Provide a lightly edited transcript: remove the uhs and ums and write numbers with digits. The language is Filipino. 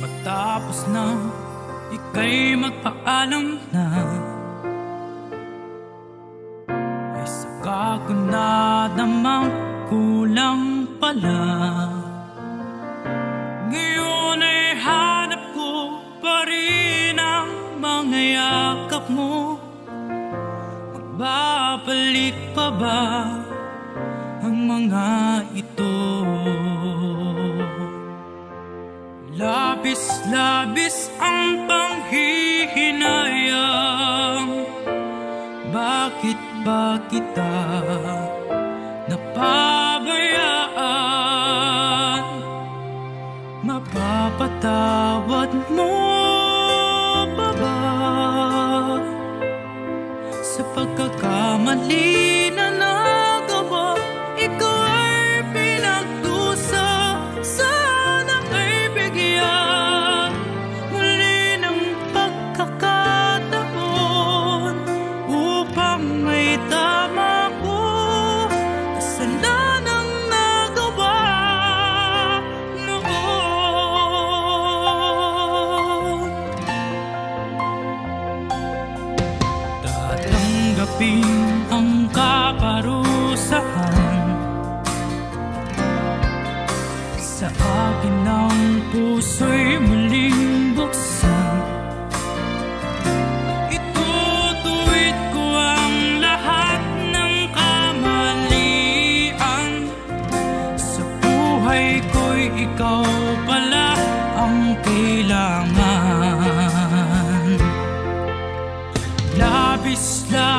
Matapos na ika'y magpaalam na, ay saka ko nadamang kulang pala. Ngayon ay hanap ko pa rin ang mga yakap mo. Magbabalik pa ba ang mga ito? Labis-labis ang panghihinayang, bakit ba kita napabayaan? Mapapatawad mo pa ba sa pagkakamali na nagawa? Ikaw ay pinagdusa, sana ay bigyan muli ng pagkakataon upang may tama ko kasalanang nagawa noon. Tatanggapin ang kaparusahan, sa akin ang puso'y muling buksan. Itutuwid ko ang lahat ng kamalian. Sa buhay ko'y ikaw pala ang kailangan. Labis-labis